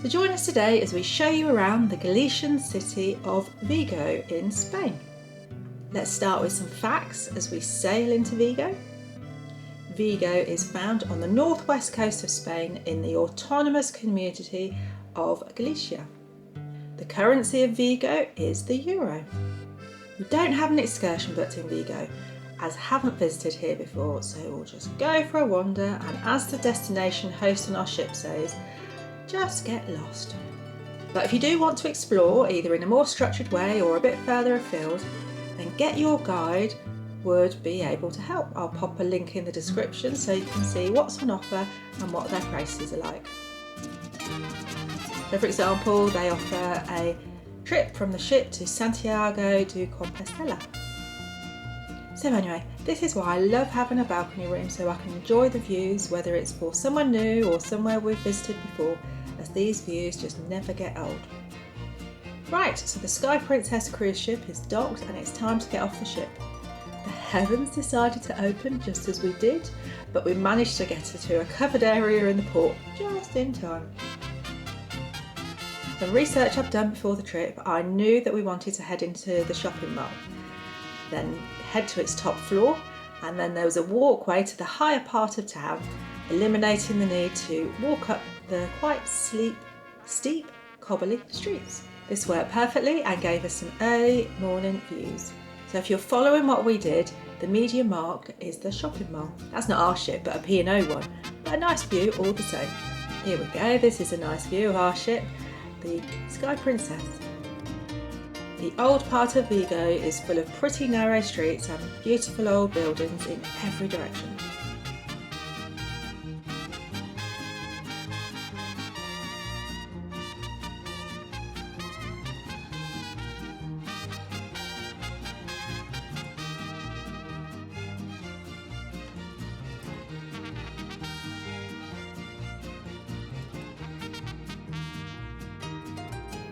So join us today as we show you around the Galician city of Vigo in Spain. Let's start with some facts as we sail into Vigo. Vigo is found on the northwest coast of Spain in the autonomous community of Galicia. The currency of Vigo is the euro. We don't have an excursion booked in Vigo, as haven't visited here before, so we'll just go for a wander, and as the destination host on our ship says, just get lost. But if you do want to explore either in a more structured way or a bit further afield, then Get Your Guide would be able to help. I'll pop a link in the description so you can see what's on offer and what their prices are like. So for example, they offer a trip from the ship to Santiago de Compostela. So anyway, this is why I love having a balcony room, so I can enjoy the views, whether it's for someone new or somewhere we've visited before, as these views just never get old. Right, so the Sky Princess cruise ship is docked and it's time to get off the ship. The heavens decided to open just as we did, but we managed to get her to a covered area in the port just in time. From research I've done before the trip, I knew that we wanted to head into the shopping mall, then head to its top floor, and then there was a walkway to the higher part of town, eliminating the need to walk up the quite steep, cobbly streets. This worked perfectly and gave us some early morning views. So if you're following what we did, the medium marked is the shopping mall. That's not our ship, but a P&O one, but a nice view all the same. Here we go, this is a nice view of our ship, the Sky Princess. The old part of Vigo is full of pretty narrow streets and beautiful old buildings in every direction.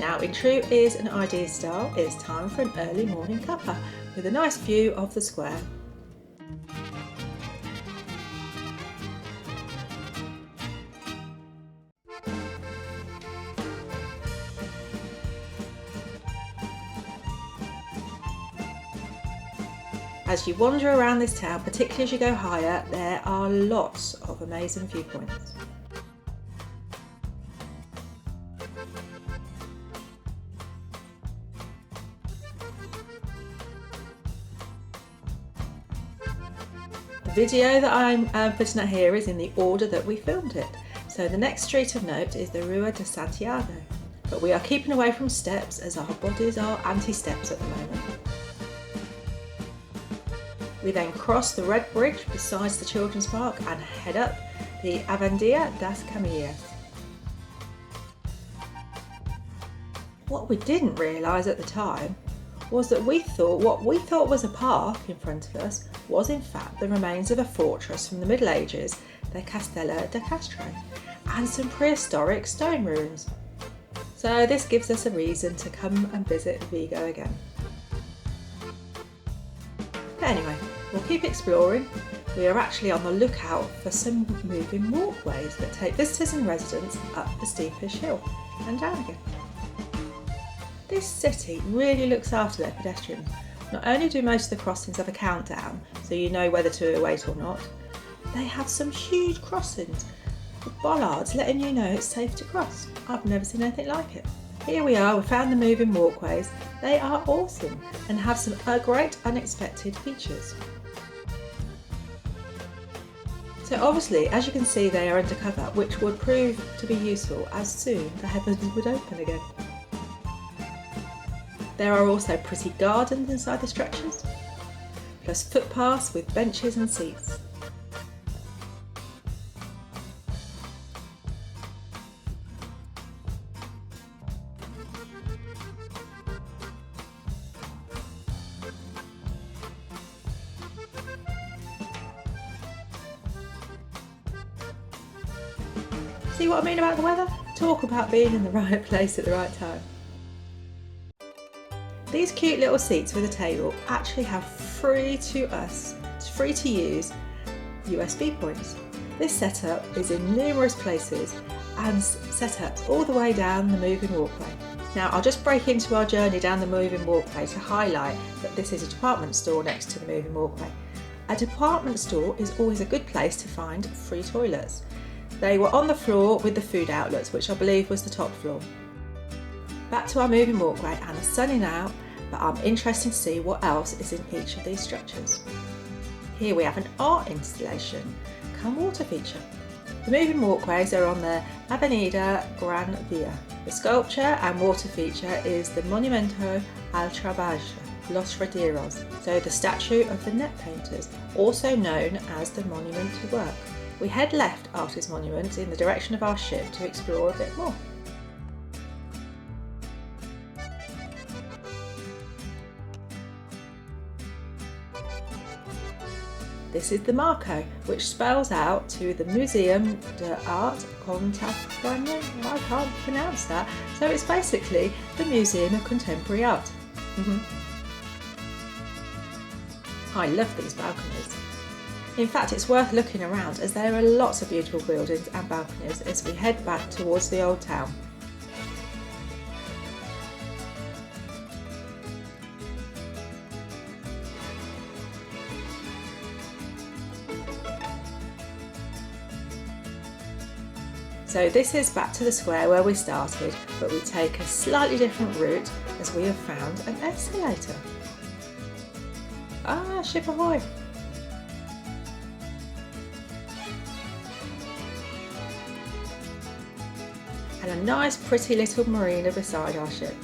Now, in true Ears and Ideas style, it's time for an early morning cuppa with a nice view of the square. As you wander around this town, particularly as you go higher, there are lots of amazing viewpoints. The video that I'm putting out here is in the order that we filmed it. So the next street of note is the Rua de Santiago, but we are keeping away from steps as our bodies are anti-steps at the moment. We then cross the red bridge beside the children's park and head up the Avenida das Camillas. What we didn't realise at the time was that what we thought was a park in front of us was in fact the remains of a fortress from the Middle Ages, the Castella de Castro, and some prehistoric stone ruins. So this gives us a reason to come and visit Vigo again. But anyway, we'll keep exploring. We are actually on the lookout for some moving walkways that take visitors and residents up the steepest hill and down again. This city really looks after their pedestrians. Not only do most of the crossings have a countdown, so you know whether to wait or not, they have some huge crossings with bollards letting you know it's safe to cross. I've never seen anything like it. Here we are, we found the moving walkways. They are awesome and have some great unexpected features. So obviously, as you can see, they are undercover, which would prove to be useful as soon the heavens would open again. There are also pretty gardens inside the structures, plus footpaths with benches and seats. See what I mean about the weather? Talk about being in the right place at the right time. These cute little seats with a table actually have free to use USB points. This setup is in numerous places and set up all the way down the moving walkway. Now I'll just break into our journey down the moving walkway to highlight that this is a department store next to the moving walkway. A department store is always a good place to find free toilets. They were on the floor with the food outlets, which I believe was the top floor. Back to our moving walkway, and it's sunny now, but I'm interested to see what else is in each of these structures. Here we have an art installation, Come Water feature. The moving walkways are on the Avenida Gran Via. The sculpture and water feature is the Monumento al Trabajo, Los Retiros, so the statue of the net painters, also known as the Monument to Work. We head left after this monument in the direction of our ship to explore a bit more. This is the Marco, which spells out to the Museum de Art Contemporánea. I can't pronounce that. So it's basically the Museum of Contemporary Art. I love these balconies. In fact, it's worth looking around as there are lots of beautiful buildings and balconies as we head back towards the old town. So this is back to the square where we started, but we take a slightly different route as we have found an escalator. Ah, ship ahoy! And a nice pretty little marina beside our ship.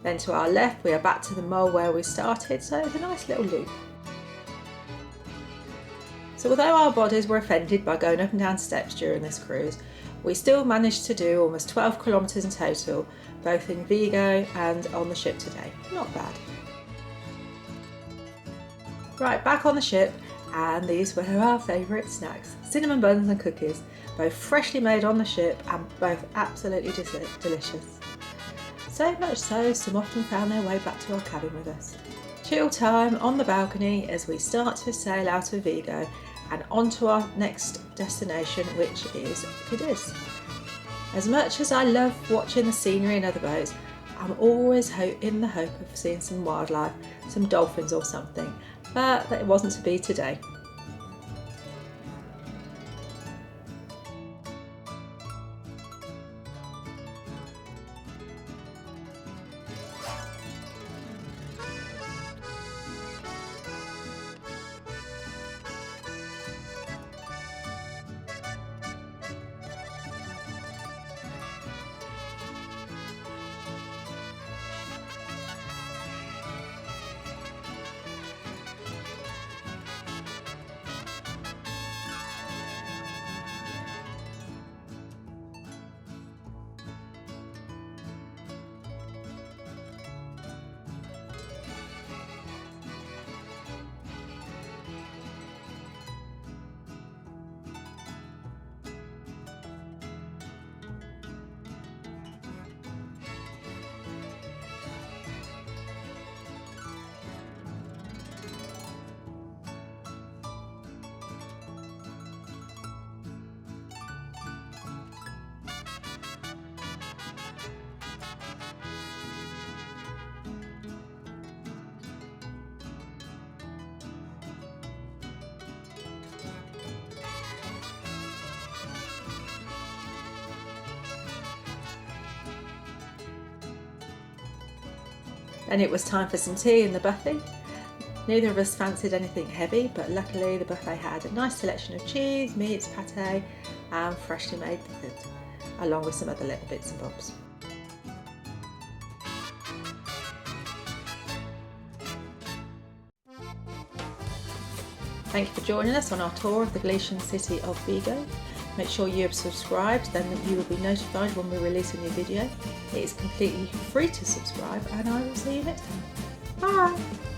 Then to our left we are back to the mole where we started, so it's a nice little loop. So although our bodies were offended by going up and down steps during this cruise, we still managed to do almost 12 kilometres in total, both in Vigo and on the ship today. Not bad. Right, back on the ship, and these were our favourite snacks, cinnamon buns and cookies, both freshly made on the ship and both absolutely delicious. So much so, some often found their way back to our cabin with us. Chill time on the balcony as we start to sail out of Vigo and on to our next destination, which is Cadiz. As much as I love watching the scenery in other boats, I'm always in the hope of seeing some wildlife, some dolphins or something, but it wasn't to be today. Then it was time for some tea in the buffet. Neither of us fancied anything heavy, but luckily the buffet had a nice selection of cheese, meats, pâté and freshly made bread, along with some other little bits and bobs. Thank you for joining us on our tour of the Galician city of Vigo. Make sure you have subscribed, then you will be notified when we release a new video. It is completely free to subscribe, and I will see you next time. Bye!